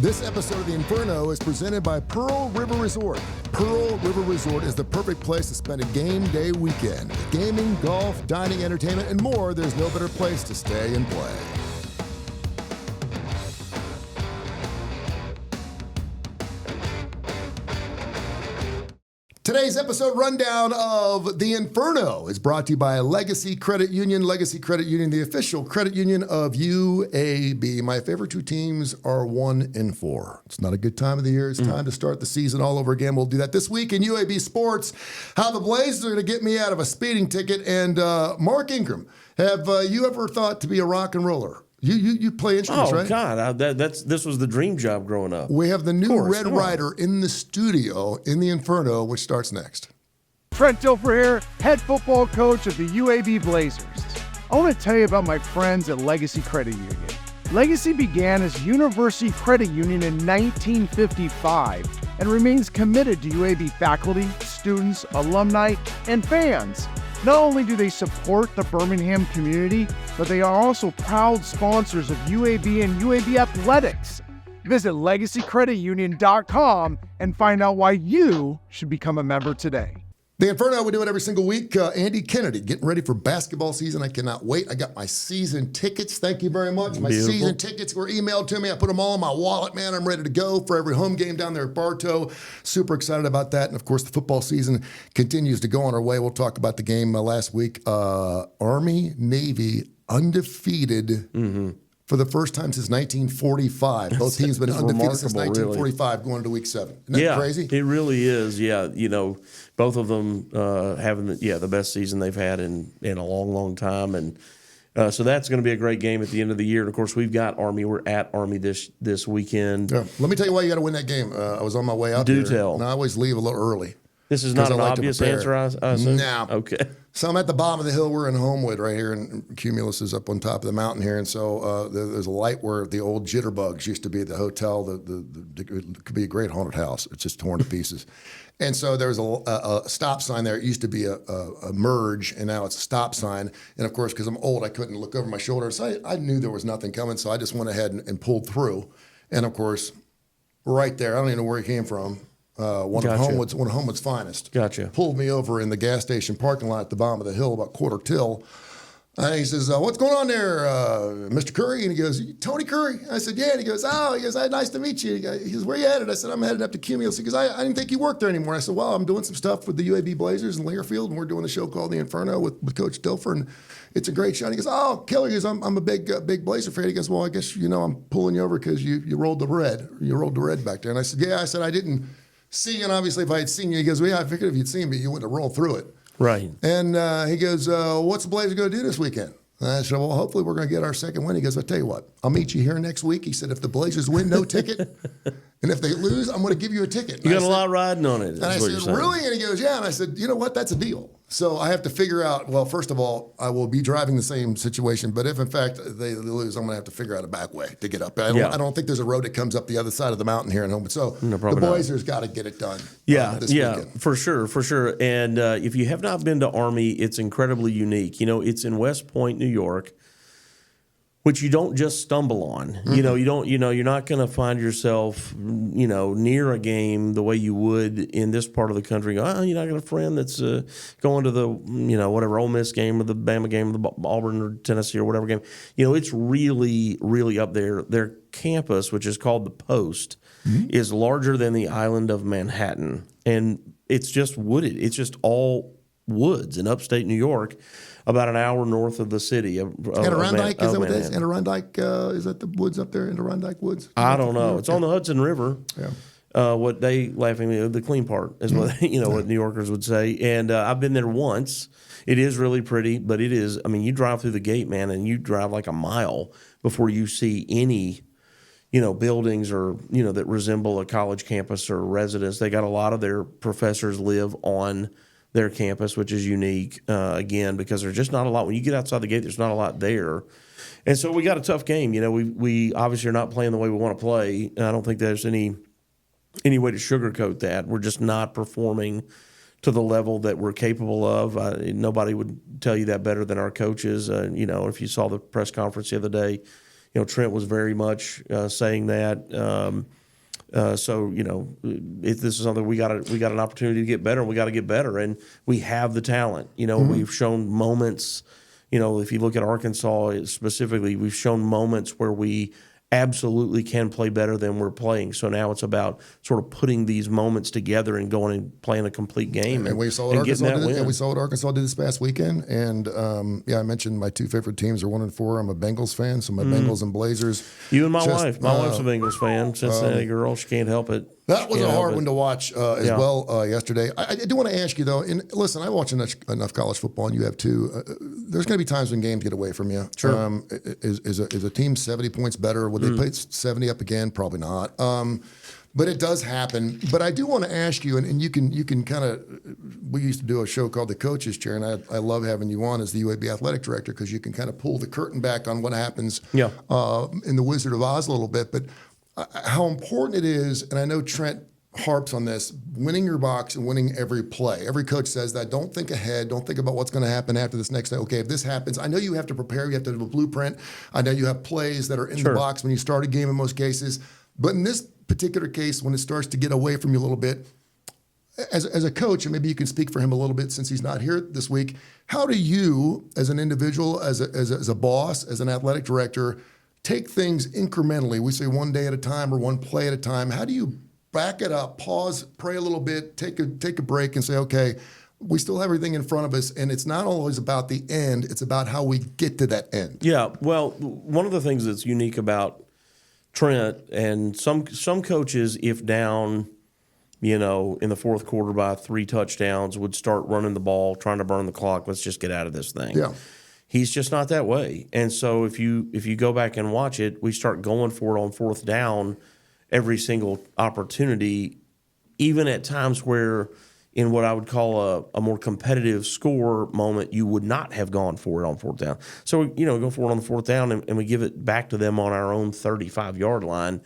This episode of the Inferno is presented by Pearl River Resort. Pearl River Resort is the perfect place to spend a game day weekend. With gaming, golf, dining, entertainment, and more, there's no better place to stay and play. Today's episode rundown of The Inferno is brought to you by Legacy Credit Union. Legacy Credit Union, the official credit union of UAB. My favorite two teams are 1 and 4. It's not a good time of the year. It's time to start the season all over again. We'll do that this week in UAB sports. How the Blazers are going to get me out of a speeding ticket. And Mark Ingram, have you ever thought to be a rock and roller? You play instruments, right? Oh, God, this was the dream job growing up. We have the new Red Rider in the studio in the Inferno, which starts next. Trent Dilfer here, head football coach of the UAB Blazers. I want to tell you about my friends at Legacy Credit Union. Legacy began as University Credit Union in 1955 and remains committed to UAB faculty, students, alumni, and fans. Not only do they support the Birmingham community, but they are also proud sponsors of UAB and UAB athletics. Visit LegacyCreditUnion.com and find out why you should become a member today. The Inferno, we do it every single week. Andy Kennedy, getting ready for basketball season. I cannot wait. I got my season tickets. Thank you very much. My season tickets were emailed to me. I put them all in my wallet, man. I'm ready to go for every home game down there at Bartow. Super excited about that. And, of course, the football season continues to go on our way. We'll talk about the game last week. Army-Navy undefeated for the first time since 1945. Both teams have been undefeated since 1945 going into week 7. Isn't that crazy? It really is. Yeah, you know, both of them having the best season they've had in a long, long time. And so that's going to be a great game at the end of the year. And, of course, we've got Army. We're at Army this weekend. Yeah. Let me tell you why you got to win that game. I was on my way out Do there. tell. And I always leave a little early. This is not an obvious answer, I assume? No. Okay. So I'm at the bottom of the hill. We're in Homewood right here, and Cumulus is up on top of the mountain here. And so there's a light where the old jitterbugs used to be at the hotel. It could be a great haunted house. It's just torn to pieces. And so there's a stop sign there. It used to be a merge, and now it's a stop sign. And, of course, because I'm old, I couldn't look over my shoulder. So I knew there was nothing coming, so I just went ahead and pulled through. And, of course, right there, I don't even know where he came from. One of Homewood's finest. Gotcha. Pulled me over in the gas station parking lot at the bottom of the hill, about quarter till. And he says, what's going on there, Mr. Curry? And he goes, Tony Curry? I said, yeah. And he goes, nice to meet you. He goes, where you headed? I said, I'm headed up to Cumulus. He goes, I didn't think you worked there anymore. I said, well, I'm doing some stuff with the UAB Blazers in Learfield, and we're doing a show called The Inferno with Coach Dilfer, and it's a great show. And he goes, oh, killer. He goes, I'm a big Blazer fan. He goes, well, I guess, I'm pulling you over because you rolled the red. You rolled the red back there. And I said, yeah. I said, I didn't see you, and obviously if I had seen you, he goes, well, yeah, I figured if you'd seen me, you wouldn't have rolled through it. Right. And he goes, what's the Blazers going to do this weekend? And I said, well, hopefully we're going to get our second win. He goes, I'll tell you what, I'll meet you here next week. He said, if the Blazers win, no ticket. And if they lose, I'm going to give you a ticket. You got a lot riding on it. And I said, really? And he goes, yeah. And I said, you know what? That's a deal. So I have to figure out, well, first of all, I will be driving the same situation. But if, in fact, they lose, I'm going to have to figure out a back way to get up. I don't think there's a road that comes up the other side of the mountain here in Homewood. So the Blazers got to get it done this weekend. For sure. And if you have not been to Army, it's incredibly unique. It's in West Point, New York, which you don't just stumble on. Mm-hmm. You're not going to find yourself, near a game the way you would in this part of the country. You're not got a friend that's going to the, whatever Ole Miss game or the Bama game or the Auburn or Tennessee or whatever game. It's really, really up there. Their campus, which is called the Post, is larger than the island of Manhattan, and it's just wooded. It's just all woods in upstate New York, about an hour north of the city. Adirondack, is that what it is? Adirondack, is that the woods up there, Adirondack Woods? I don't know. It's on the Hudson River. Yeah. What they laughingly, the clean part is what what New Yorkers would say. And I've been there once. It is really pretty, but it is. I mean, you drive through the gate, man, and you drive like a mile before you see any, buildings or that resemble a college campus or residence. They got a lot of their professors live on their campus, which is unique, again, because there's just not a lot. When you get outside the gate, there's not a lot there. And so we got a tough game. We obviously are not playing the way we want to play. I don't think there's any way to sugarcoat that. We're just not performing to the level that we're capable of. Nobody would tell you that better than our coaches. If you saw the press conference the other day, Trent was very much saying that. So if this is something we got an opportunity to get better, we got to get better, and we have the talent. We've shown moments. If you look at Arkansas specifically, we've shown moments where we absolutely can play better than we're playing. So now it's about sort of putting these moments together and going and playing a complete game. And we saw what Arkansas did this past weekend. And I mentioned my two favorite teams are 1-4. I'm a Bengals fan, so my Bengals and Blazers. You and my wife. My wife's a Bengals fan, Cincinnati girl. She can't help it. That was a hard one to watch as well yesterday. I do want to ask you, though, and listen, I watch enough college football, and you have too. There's going to be times when games get away from you. Sure. Is a team 70 points better? Would they play 70 up again? Probably not. But it does happen. But I do want to ask you, and you can kind of, we used to do a show called The Coach's Chair, and I love having you on as the UAB athletic director because you can kind of pull the curtain back on what happens in the Wizard of Oz a little bit. But how important it is, and I know Trent harps on this, winning your box and winning every play. Every coach says that. Don't think ahead. Don't think about what's going to happen after this next day. Okay, if this happens, I know you have to prepare. You have to have a blueprint. I know you have plays that are in the box when you start a game in most cases. But in this particular case, when it starts to get away from you a little bit, as a coach, and maybe you can speak for him a little bit since he's not here this week, how do you, as an individual, as a boss, as an athletic director, take things incrementally? We say one day at a time or one play at a time. How do you back it up, pause, pray a little bit, take a break and say, okay, we still have everything in front of us, and it's not always about the end, it's about how we get to that end. Yeah, well, one of the things that's unique about Trent and some coaches, if down, in the fourth quarter by 3 touchdowns, would start running the ball, trying to burn the clock. Let's just get out of this thing. Yeah. He's just not that way. And so if you go back and watch it, we start going for it on fourth down every single opportunity, even at times where in what I would call a more competitive score moment, you would not have gone for it on fourth down. So, go for it on the fourth down and we give it back to them on our own 35-yard line.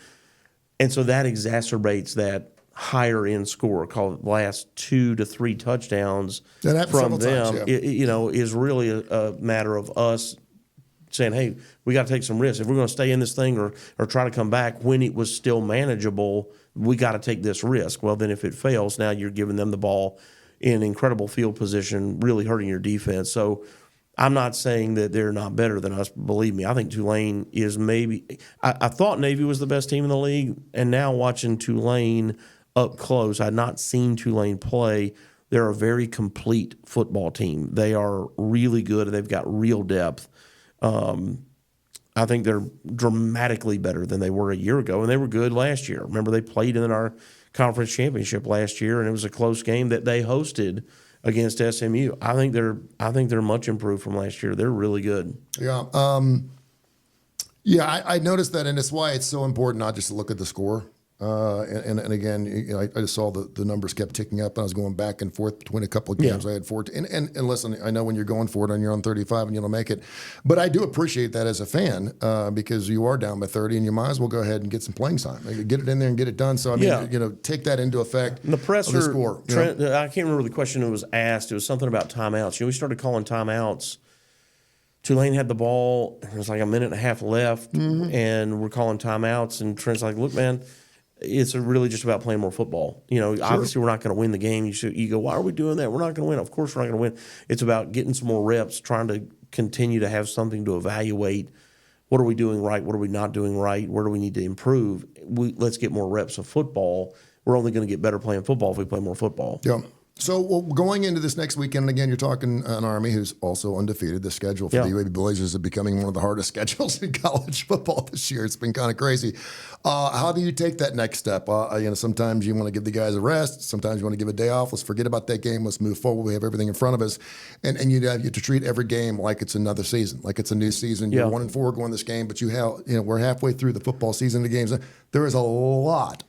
And so that exacerbates that higher end score, called it last 2 to 3 touchdowns from them, times, is really a matter of us saying, hey, we got to take some risks. If we're going to stay in this thing or try to come back when it was still manageable, we got to take this risk. Well, then if it fails, now you're giving them the ball in incredible field position, really hurting your defense. So I'm not saying that they're not better than us. Believe me, I think Tulane is maybe – I thought Navy was the best team in the league, and now watching Tulane up close, I'd not seen Tulane play. They're a very complete football team. They are really good, and they've got real depth. I think they're dramatically better than they were a year ago, and they were good last year. Remember, they played in our conference championship last year, and it was a close game that they hosted against SMU. I think they're much improved from last year. They're really good. Yeah. I noticed that, and it's why it's so important not just to look at the score. And again, I just saw the numbers kept ticking up, and I was going back and forth between a couple of games. I had 14. And listen, I know when you're going for it and you're on 35 and you don't make it, but I do appreciate that as a fan because you are down by 30 and you might as well go ahead and get some playing time. Get it in there and get it done. So, I mean, take that into effect. And the presser, of the score, Trent, I can't remember the question that was asked. It was something about timeouts. We started calling timeouts. Tulane had the ball. There was like a minute and a half left, and we're calling timeouts. And Trent's like, look, man, it's really just about playing more football. Obviously we're not going to win the game. You go, why are we doing that? We're not going to win. Of course we're not going to win. It's about getting some more reps, trying to continue to have something to evaluate. What are we doing right? What are we not doing right? Where do we need to improve? Let's get more reps of football. We're only going to get better playing football if we play more football. Yeah. So going into this next weekend, and again, you're talking an Army who's also undefeated. The schedule for the UAB Blazers is becoming one of the hardest schedules in college football this year. It's been kind of crazy. How do you take that next step? Sometimes you want to give the guys a rest. Sometimes you want to give a day off. Let's forget about that game. Let's move forward. We have everything in front of us. And you have to treat every game like it's another season, like it's a new season. You're 1-4 going this game, but we're halfway through the football season. The games. There is a lot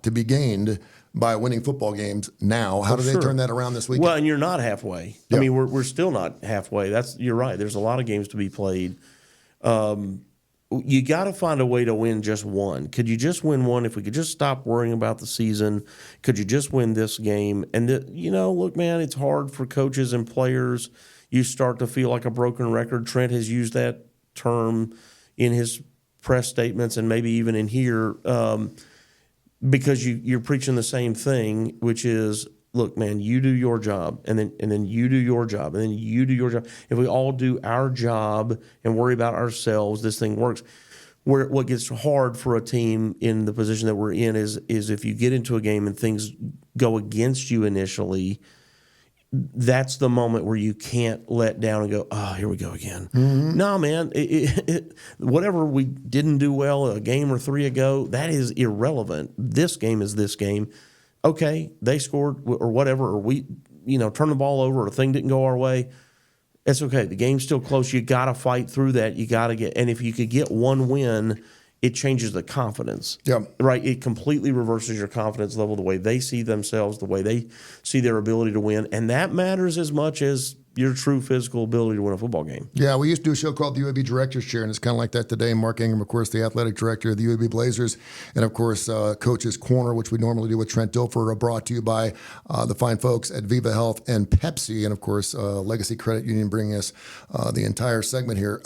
to be gained by winning football games now. How do they turn that around this weekend? Well, and you're not halfway. Yeah. I mean, we're still not halfway. You're right. There's a lot of games to be played. You got to find a way to win just one. Could you just win one? If we could just stop worrying about the season, could you just win this game? And look, man, it's hard for coaches and players. You start to feel like a broken record. Trent has used that term, in his press statements and maybe even in here, because you're preaching the same thing, which is, look, man, you do your job, and then you do your job, and then you do your job. If we all do our job and worry about ourselves, this thing works. What gets hard for a team in the position that we're in is if you get into a game and things go against you initially, that's the moment where you can't let down and go, oh, here we go again. No, man, whatever we didn't do well a game or 3 ago, that is irrelevant. This game is this game. Okay, they scored or whatever, or we, turned the ball over, or a thing didn't go our way. It's okay. The game's still close. You got to fight through that. You got to get, and if you could get one win, it changes the confidence. Yeah. Right. It completely reverses your confidence level, the way they see themselves, the way they see their ability to win. And that matters as much as your true physical ability to win a football game. Yeah, we used to do a show called the UAB Director's Chair, and it's kind of like that today. Mark Ingram, of course, the athletic director of the UAB Blazers, and of course, Coach's Corner, which we normally do with Trent Dilfer, brought to you by the fine folks at Viva Health and Pepsi, and of course, Legacy Credit Union bringing us the entire segment here.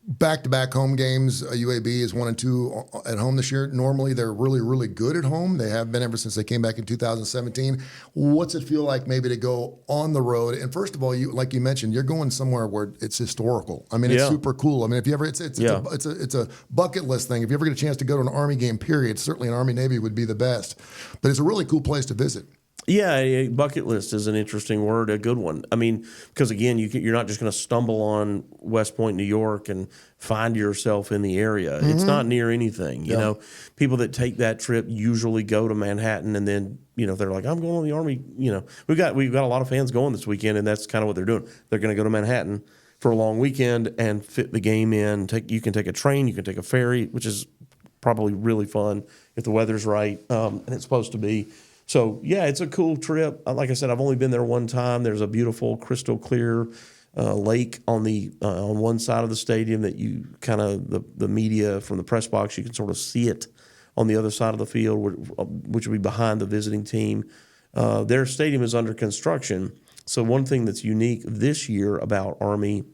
Back-to-back home games. UAB is 1-2 at home this year. Normally, they're really, really good at home. They have been ever since they came back in 2017. What's it feel like maybe to go on the road? And first of all, like you mentioned, you're going somewhere where it's historical. I mean, it's super cool. I mean, if you ever, it's a bucket list thing. If you ever get a chance to go to an Army game, period, certainly an Army-Navy would be the best. But it's a really cool place to visit. Yeah, a bucket list is an interesting word, a good one. I mean, because again, you're not just going to stumble on West Point, New York, and find yourself in the area. It's not near anything. You know, people that take that trip usually go to Manhattan, and then they're like, I'm going to the Army. We've got a lot of fans going this weekend, and that's kind of what they're doing. They're going to go to Manhattan for a long weekend and fit the game in. You can take a train, you can take a ferry, which is probably really fun if the weather's right, and it's supposed to be. So, yeah, it's a cool trip. Like I said, I've only been there one time. There's a beautiful, crystal clear lake on one side of the stadium that you kind of, the media from the press box, you can sort of see it on the other side of the field, which would be behind the visiting team. Their stadium is under construction. So one thing that's unique this year about Army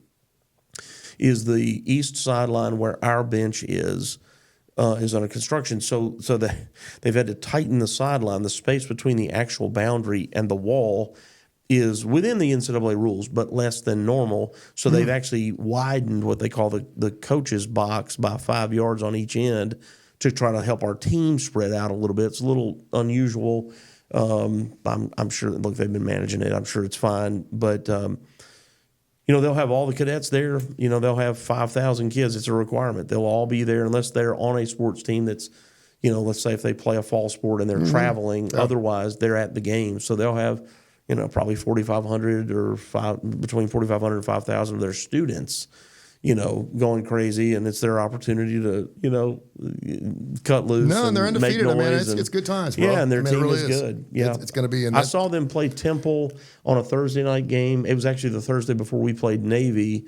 is the east sideline where our bench is under construction. So they've had to tighten the sideline. The space between the actual boundary and the wall is within the NCAA rules, but less than normal. So they've actually widened what they call the coach's box by 5 yards on each end to try to help our team spread out a little bit. It's a little unusual. I'm sure, look, they've been managing it. I'm sure it's fine. But they'll have all the cadets there. They'll have 5,000 kids. It's a requirement. They'll all be there unless they're on a sports team that's, let's say if they play a fall sport and they're traveling. Yeah. Otherwise, they're at the game. So they'll have, probably 4,500 or between 4,500 and 5,000 of their students, going crazy, and it's their opportunity to, cut loose. No, and they're undefeated. Make noise. I mean, it's good times, bro. Yeah, and their team really is good. Yeah, it's going to be. I saw them play Temple on a Thursday night game. It was actually the Thursday before we played Navy.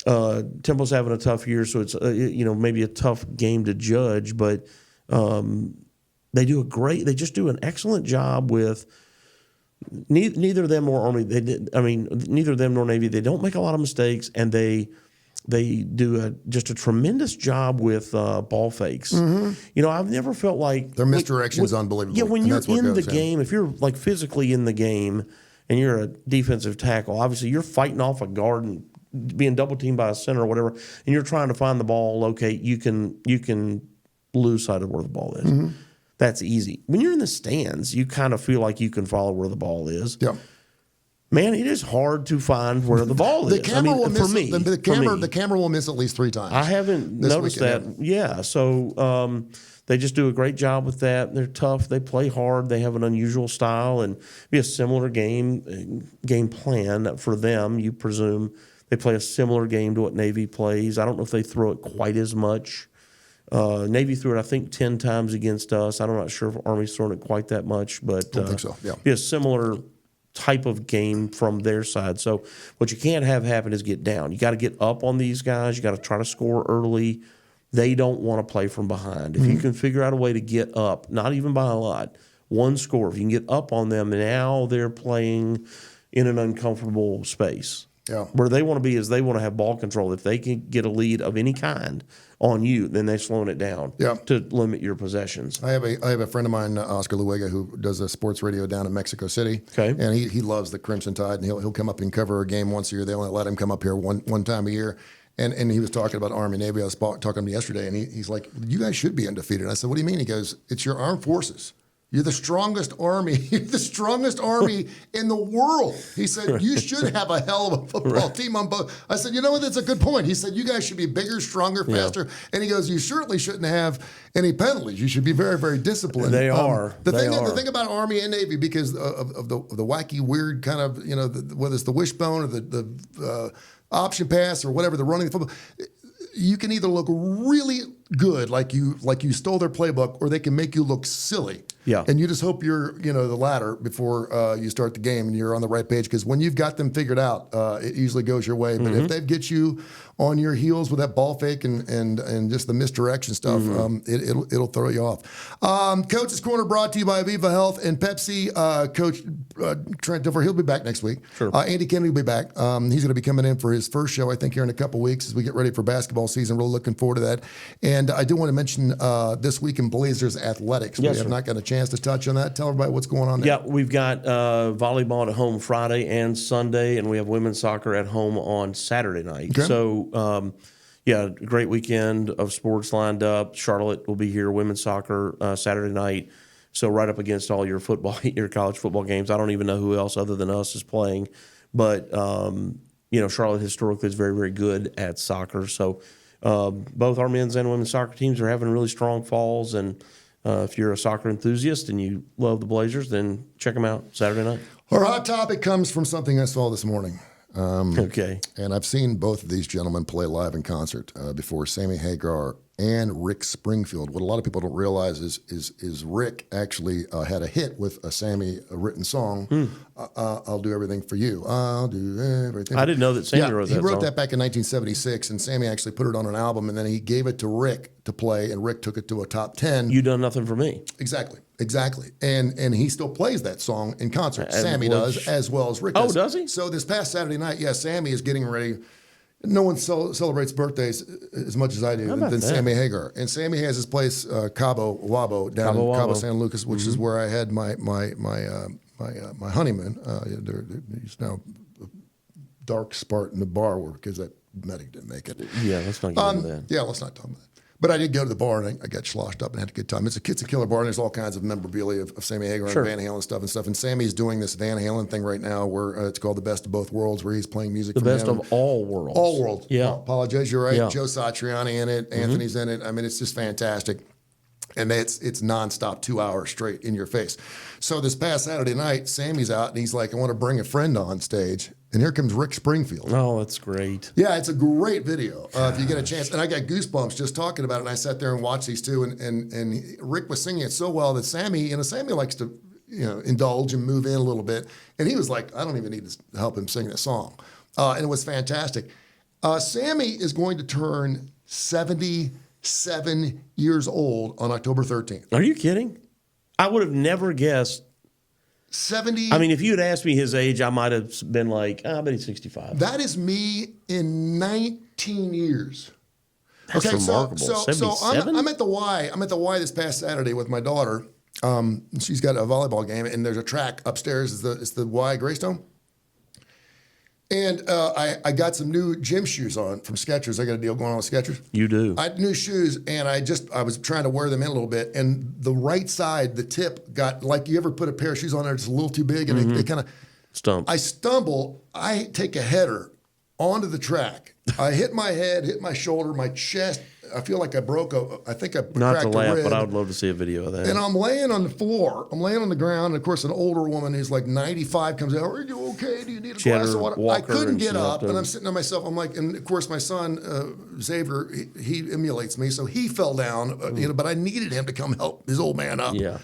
Temple's having a tough year, so it's maybe a tough game to judge, but they just do an excellent job with. Neither of them nor Army. Neither of them nor Navy. They don't make a lot of mistakes, and they do just a tremendous job with ball fakes. I've never felt like their misdirection is unbelievable. Yeah, when you're in the game, if you're like physically in the game and you're a defensive tackle, obviously you're fighting off a guard and being double teamed by a center or whatever, and you're trying to find the ball, locate. You can lose sight of where the ball is. That's easy. When you're in the stands, you kind of feel like you can follow where the ball is. Yeah. Man, it is hard to find where the ball is. The camera will miss at least 3 times. I haven't noticed that. Yeah. So they just do a great job with that. They're tough. They play hard. They have an unusual style and be a similar game plan for them. You presume they play a similar game to what Navy plays. I don't know if they throw it quite as much. Navy threw it, I think, 10 times against us. I'm not sure if Army's thrown it quite that much, but I don't think so. Yeah. Be a similar type of game from their side. So what you can't have happen is get down. You got to get up on these guys. You got to try to score early. They don't want to play from behind. If you can figure out a way to get up, not even by a lot, one score, if you can get up on them, now they're playing in an uncomfortable space. Yeah. Where they want to be is they want to have ball control. If they can get a lead of any kind on you, then they're slowing it down Yeah. to limit your possessions. I have a friend of mine, Oscar Luega, who does a sports radio down in Mexico City. Okay. And he loves the Crimson Tide, and he'll come up and cover a game once a year. They only let him come up here one time a year. And he was talking about Army and Navy. I was talking to him yesterday, and he's like, "You guys should be undefeated." I said, "What do you mean?" He goes, "It's your armed forces. You're the strongest army. You're the strongest army in the world." He said, "You should have a hell of a football team on both." I said, "You know what? That's a good point." He said, "You guys should be bigger, stronger, faster." And he goes, "You certainly shouldn't have any penalties. You should be very, very disciplined." They are. The thing about Army and Navy, because of the wacky, weird kind of, whether it's the wishbone or the option pass or whatever, the running the football, you can either look really good, like you stole their playbook, or they can make you look silly. Yeah. And you just hope you're, the latter before you start the game and you're on the right page. Because when you've got them figured out, it usually goes your way. But if they get you on your heels with that ball fake and just the misdirection stuff, it'll throw you off. Coach's Corner brought to you by Aviva Health and Pepsi. Coach Trent Dilfer, he'll be back next week. Sure. Andy Kennedy will be back. He's going to be coming in for his first show, I think, here in a couple weeks as we get ready for basketball season. Really looking forward to that. And I do want to mention this week in Blazers athletics. Yes, we have sir. not got a chance to touch on that. Tell everybody what's going on there. Yeah, we've got volleyball at home Friday and Sunday, and we have women's soccer at home on Saturday night. Okay. So, great weekend of sports lined up. Charlotte will be here, women's soccer Saturday night. So right up against all your football, your college football games. I don't even know who else other than us is playing, but Charlotte historically is very, very good at soccer. So both our men's and women's soccer teams are having really strong falls, and if you're a soccer enthusiast and you love the Blazers, then check them out Saturday night. Our hot topic comes from something I saw this morning. Okay. And I've seen both of these gentlemen play live in concert before, Sammy Hagar and Rick Springfield. What a lot of people don't realize is Rick actually had a hit with a Sammy written song, I'll Do Everything for You. I'll do everything. I didn't know that Sammy wrote that he wrote song. that back in 1976, and Sammy actually put it on an album, and then he gave it to Rick to play, and Rick took it to a top 10. You done nothing for me. Exactly. And he still plays that song in concert. Sammy does, as well as Rick does. Oh, does he? So this past Saturday night, Sammy is getting ready. No one celebrates birthdays as much as I do than Sammy Hagar. And Sammy has his place, Cabo Wabo, down in Cabo San Lucas, which is where I had my honeymoon. There's now a dark spot in the bar because that medic didn't make it. Yeah, let's not get into that. Yeah, let's not talk about that. But I did go to the bar, and I got sloshed up and had a good time. It's a killer bar, and there's all kinds of memorabilia of Sammy Hagar and Van Halen stuff. And Sammy's doing this Van Halen thing right now where it's called The Best of Both Worlds, where he's playing music from Best him. of all worlds. All worlds. Yeah. Apologize, you're right. Yeah. Joe Satriani in it. Anthony's in it. I mean, it's just fantastic. And it's nonstop, 2 hours straight in your face. So this past Saturday night, Sammy's out, and he's like, I want to bring a friend on stage. And here comes Rick Springfield. Oh, that's great. Yeah, it's a great video if you get a chance. And I got goosebumps just talking about it. And I sat there and watched these two, and Rick was singing it so well that Sammy likes to indulge and move in a little bit. And he was like, I don't even need to help him sing this song. And it was fantastic. Sammy is going to turn 77 years old on October 13th. Are you kidding? I would have never guessed. 70. I mean, if you had asked me his age, I might have been like, I bet he's 65. That is me in 19 years. That's remarkable. So 77? I'm at the Y. I'm at the Y this past Saturday with my daughter. She's got a volleyball game, and there's a track upstairs. It's the Y Greystone. And I got some new gym shoes on from Skechers. I got a deal going on with Skechers. You do. I had new shoes, and I was trying to wear them in a little bit, and the right side, the tip got, like you ever put a pair of shoes on there, it's a little too big, and they kind of Stump. I stumble. I take a header onto the track. I hit my head, hit my shoulder, my chest. I feel like I I think I Not cracked to a laugh, rib. but I would love to see a video of that. And I'm laying on the floor. I'm laying on the ground. And of course, an older woman who's like 95 comes out. Are you okay? Do you need a She had glass her of water? I walker couldn't and get she up. knocked And over. I'm sitting on myself. I'm like, and of course, my son, Xavier, he emulates me. So he fell down, but I needed him to come help his old man up. Yeah.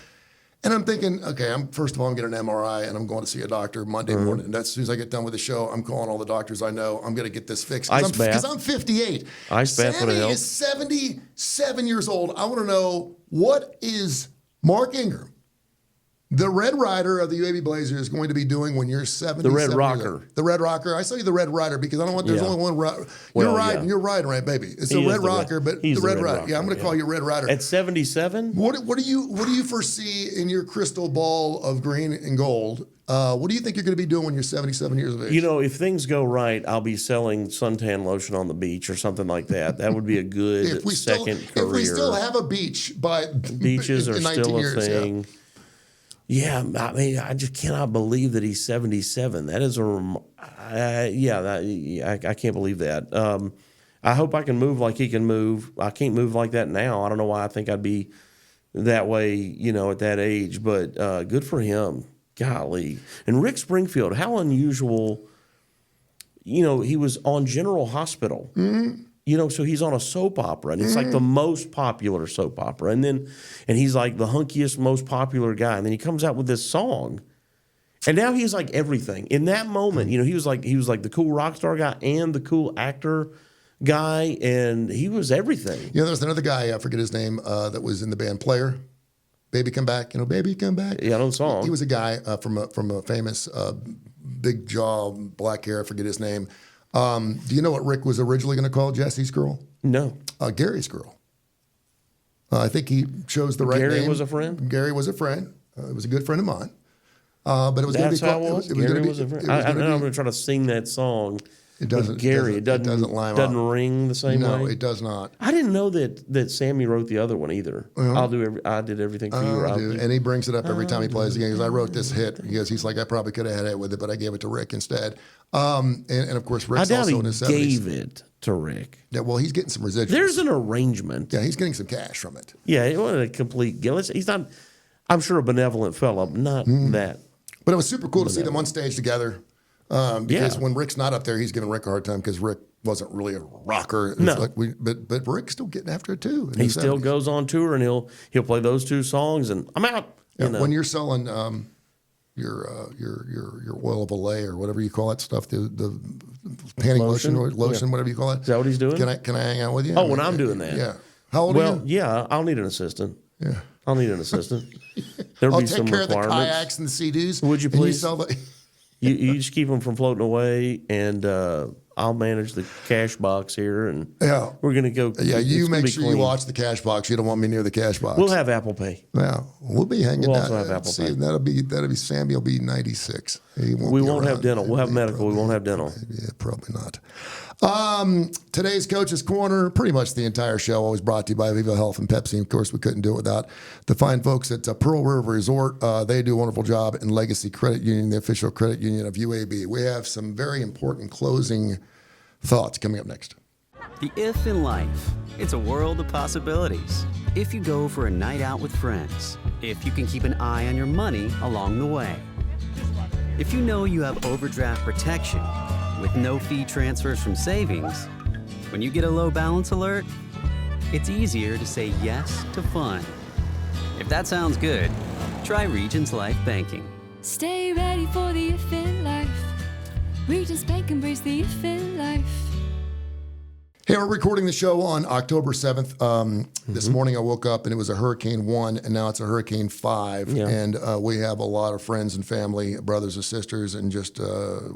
And I'm thinking, okay, first of all, I'm getting an MRI and I'm going to see a doctor Monday morning. And as soon as I get done with the show, I'm calling all the doctors I know. I'm going to get this fixed. Ice bath. Because I'm 58. Ice bath would Sammy help. is 77 years old. I want to know, what is Mark Ingram The Red Rider of the UAB Blazer is going to be doing when you're 70. The Red Rocker. The Red Rocker. I say the Red Rider because I don't want. There's Yeah. only one. Well, You're riding, right, baby? It's He the is Red the Rocker, Red- but he's the Red the Red Rider. Yeah, I'm going to Rocker, call you Red Rider. At 77? What do you foresee in your crystal ball of green and gold? What do you think you're going to be doing when you're 77 years of age? You know, if things go right, I'll be selling suntan lotion on the beach or something like that. That would be a good if we second career. If we still have a beach, Beaches are in 19 still a years, thing. Yeah, I mean, I just cannot believe that he's 77. That is I can't believe that. I hope I can move like he can move. I can't move like that now. I don't know why I think I'd be that way, you know, at that age. But good for him. Golly. And Rick Springfield, how unusual. You know, he was on General Hospital. Mm-hmm. You know, so he's on a soap opera, and it's like the most popular soap opera. And he's like the hunkiest, most popular guy. And then he comes out with this song. And now he's like everything. In that moment, you know, he was like the cool rock star guy and the cool actor guy, and he was everything. You know, there's another guy, I forget his name, that was in the band Player. Baby Come Back, you know, Baby Come Back. Yeah, I know the song. He was a guy from a famous big jaw, black hair, I forget his name. Do you know what Rick was originally going to call Jesse's girl? No. Gary's girl. I think he chose the right name. Gary was a friend? Gary was a friend. It was a good friend of mine. But it was going to be That's how called. it was? It was Gary going was to a be. friend. It was I'm gonna going to try to sing that song. It doesn't. With Gary. It doesn't line doesn't up. ring the same way. No, it does not. I didn't know that Sammy wrote the other one either. I did everything for you, Rob. And he brings it up every time he plays the game. He goes, I wrote this hit. He's like, I probably could have had it with it, but I gave it to Rick instead. And of course, I Rick's doubt also he in his 70s. gave it to Rick. Yeah, well, he's getting some residuals. There's an arrangement. Yeah, he's getting some cash from it. Yeah, it wasn't a complete gill. He's not, I'm sure, a benevolent fellow, but not that. But it was super cool to see them on stage together. Because Yeah. when Rick's not up there, he's giving Rick a hard time because Rick wasn't really a rocker. It's No. like but Rick's still getting after it too. in He his still 70s. goes on tour and he'll play those two songs and I'm out. Yeah, You know. when you're selling your oil of Olay or whatever you call that stuff, the panty lotion or lotion, whatever you call it. Is that what he's doing? Can I hang out with you? Oh, when I'm doing that. Yeah. How old are Well, you? yeah, I'll need an assistant. Yeah. I'll need an assistant. There'll I'll be take some care of the requirements. kayaks and the CDs. Would you and please? sell the, You just keep them from floating away, and I'll manage the cash box here, and Yeah. we're gonna go. yeah, you it's gonna make be sure you clean. watch the cash box. You don't want me near the cash box. We'll have Apple Pay. Yeah, we'll be hanging We'll out. also have Apple See, Pay. that'll be Sammy will be 96. He won't We be won't have around. dental. We'll have medical. We won't have dental. Yeah, probably not. Today's Coach's Corner, pretty much the entire show, always brought to you by Viva Health and Pepsi. Of course, we couldn't do it without the fine folks at Pearl River Resort. They do a wonderful job in Legacy Credit Union, the official credit union of UAB. We have some very important closing thoughts coming up next. The if in life. It's a world of possibilities. If you go for a night out with friends. If you can keep an eye on your money along the way. If you know you have overdraft protection with no fee transfers from savings. When you get a low balance alert, it's easier to say yes to fun. If that sounds good, try Regions Life Banking. Stay ready for the if in life. Regis Bank embrace the if in life. Hey, we're recording the show on October 7th. This morning I woke up and it was a Hurricane 1, and now it's a Hurricane 5. Yeah. And we have a lot of friends and family, brothers and sisters, and just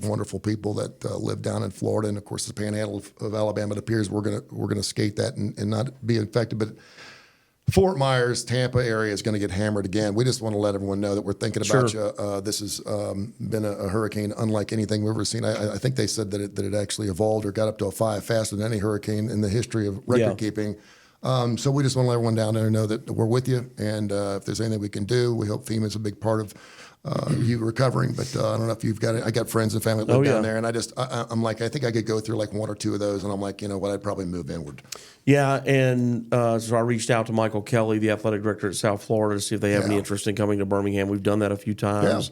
wonderful people that live down in Florida. And, of course, the panhandle of Alabama. It appears we're gonna skate that and not be infected. But Fort Myers, Tampa area is going to get hammered again. We just want to let everyone know that we're thinking about Sure. you. This has been a hurricane unlike anything we've ever seen. I think they said that it actually evolved or got up to a 5 faster than any hurricane in the history of record keeping. So we just want to let everyone down there know that we're with you. And if there's anything we can do, we hope FEMA's a big part of you recovering. But I don't know if you've got it. I got friends and family that live down there. And I'm like, I think I could go through like 1 or 2 of those. And I'm like, you know what, I'd probably move inward. Yeah, and so I reached out to Michael Kelly, the athletic director at South Florida, to see if they have any interest in coming to Birmingham. We've done that a few times.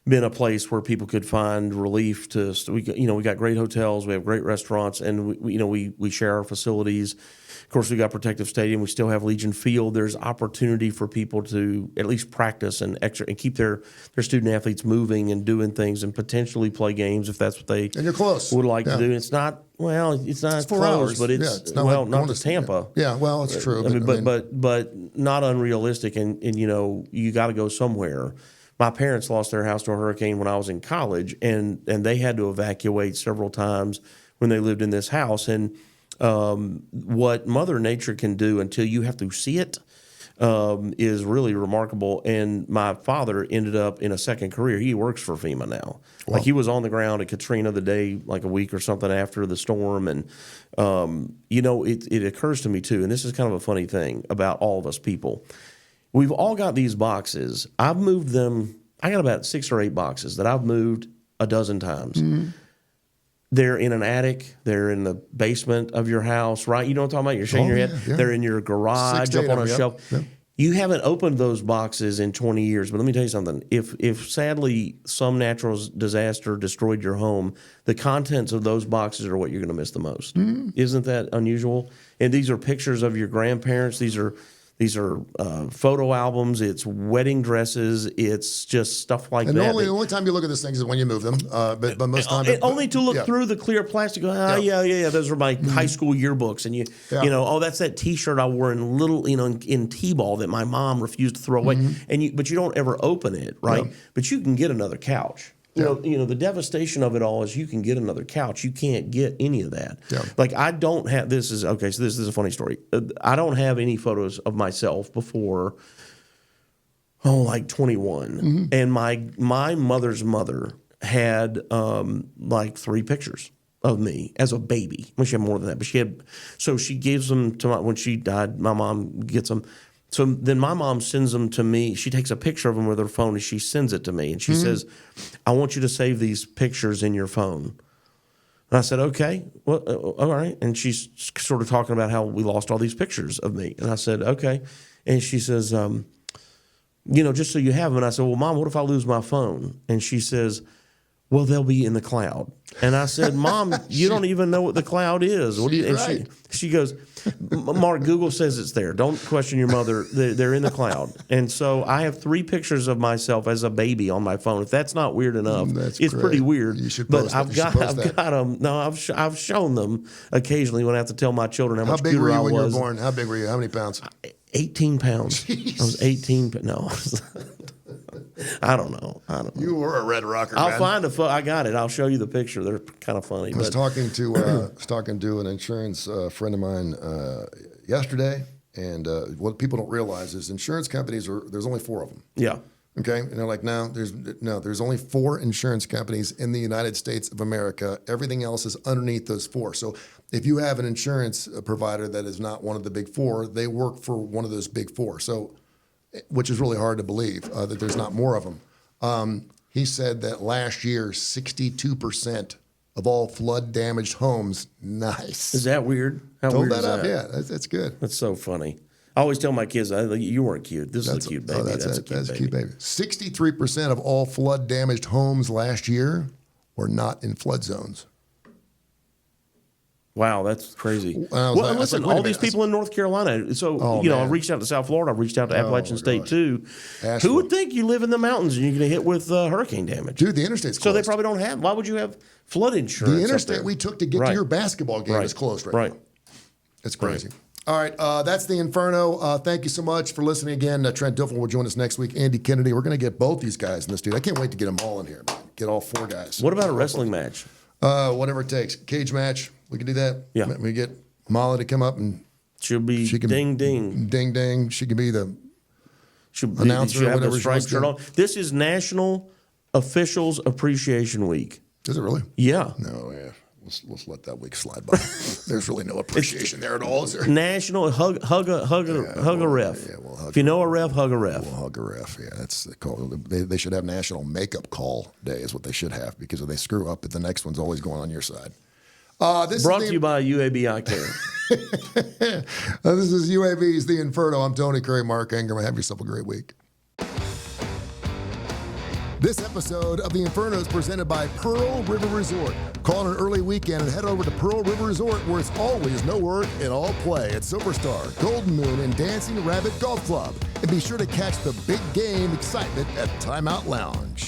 been a place where people could find relief to. We got great hotels, we have great restaurants, and we share our facilities. Of course, we got Protective Stadium. We still have Legion Field. There's opportunity for people to at least practice and keep their student athletes moving and doing things, and potentially play games if that's what they And you're close. would like Yeah. to do. It's not It's 4 close, hours. but Yeah, it's not well, like not going to Tampa. Yeah, well, it's true. But not unrealistic, and you got to go somewhere. My parents lost their house to a hurricane when I was in college, and they had to evacuate several times when they lived in this house. And what Mother Nature can do until you have to see it is really remarkable. And my father ended up in a second career. He works for FEMA now. Wow. Like, he was on the ground at Katrina the day, like a week or something after the storm. And, it occurs to me too, and this is kind of a funny thing about all of us people. We've all got these boxes. I've moved them. I got about 6 or 8 boxes that I've moved a dozen times. Mm-hmm. They're in an attic. They're in the basement of your house, right? You know what I'm talking about? You're shaking your head. Yeah. They're in your garage, up on a shelf. Yep. You haven't opened those boxes in 20 years. But let me tell you something. If sadly some natural disaster destroyed your home, the contents of those boxes are what you're going to miss the most. Mm-hmm. Isn't that unusual? And these are pictures of your grandparents. These are photo albums. It's wedding dresses. It's just stuff like that. And the only time you look at these things is when you move them. But most time, only to look through the clear plastic. Yeah. Those are my high school yearbooks, and that's that T-shirt I wore in T-ball that my mom refused to throw away. And but you don't ever open it, right? Yeah. But you can get another couch. The devastation of it all is you can get another couch. You can't get any of that. Yeah. Like, I don't have, this is a funny story. I don't have any photos of myself before, like 21. Mm-hmm. And my mother's mother had 3 pictures of me as a baby. Well, she had more than that, but she gives them to when she died, my mom gets them. So then my mom sends them to me. She takes a picture of them with her phone and she sends it to me. And she says, I want you to save these pictures in your phone. And I said, okay, well, all right. And she's sort of talking about how we lost all these pictures of me. And I said, okay. And she says, just so you have them. And I said, well, Mom, what if I lose my phone? And she says, well, they'll be in the cloud. And I said, Mom, you don't even know what the cloud is. What do you? And she goes, Mark, Google says it's there. Don't question your mother. They're in the cloud. And so I have 3 pictures of myself as a baby on my phone. If that's not weird enough, it's pretty weird. You should post I've got them. No, I've shown them occasionally when I have to tell my children how much cuter I was. How big were you when you were born? How big were you? How many pounds? 18 pounds. Jeez. I was 18. No. I don't know. You were a red rocker. I'll find I got it. I'll show you the picture. They're kind of funny. I was talking to an insurance friend of mine yesterday, and what people don't realize is insurance companies there's only 4 of them. Yeah. Okay, and they're like, there's only 4 insurance companies in the United States of America. Everything else is underneath those 4. So if you have an insurance provider that is not one of the big 4, they work for one of those big 4. So, which is really hard to believe that there's not more of them. He said that last year, 62% of all flood-damaged homes. Nice. Is that weird? How weird is that? Yeah, that's good. That's so funny. I always tell my kids, you weren't cute. This is a cute baby. That's a cute baby. 63% of all flood-damaged homes last year were not in flood zones. Wow, that's crazy. Listen, all these people in North Carolina. So, I reached out to South Florida. I reached out to Appalachian State, too. Who would think you live in the mountains and you're going to hit with hurricane damage? Dude, the interstate's closed. So they probably don't have. Why would you have flood insurance? The interstate we took to get to your basketball game is closed right now. It's crazy. All right, that's the Inferno. Thank you so much for listening again. Trent Diffel will join us next week. Andy Kennedy. We're going to get both these guys in the studio. I can't wait to get them all in here, man. Get all 4 guys. What about a wrestling match? Whatever it takes. Cage match. We can do that. Yeah. We get Molly to come up and she can ding ding. Ding ding. She can be the announcer or whatever. Have the striped shirt on. This is National Officials Appreciation Week. Is it really? Yeah. No, yeah. Let's let that week slide by. There's really no appreciation there at all, is there? National hug a ref. Yeah, we'll hug. If you know a ref, hug a ref. We'll hug a ref. Yeah, that's the call. They should have National Makeup Call Day is what they should have, because if they screw up, the next one's always going on your side. This Brought to you by UAB Eye Care. This is UAB's The Inferno. I'm Tony Curry, Mark Ingram. Have yourself a great week. This episode of the Inferno is presented by Pearl River Resort. Call on an early weekend and head over to Pearl River Resort, where it's always no work and all play at Silverstar, Golden Moon, and Dancing Rabbit Golf Club. And be sure to catch the big game excitement at Timeout Lounge.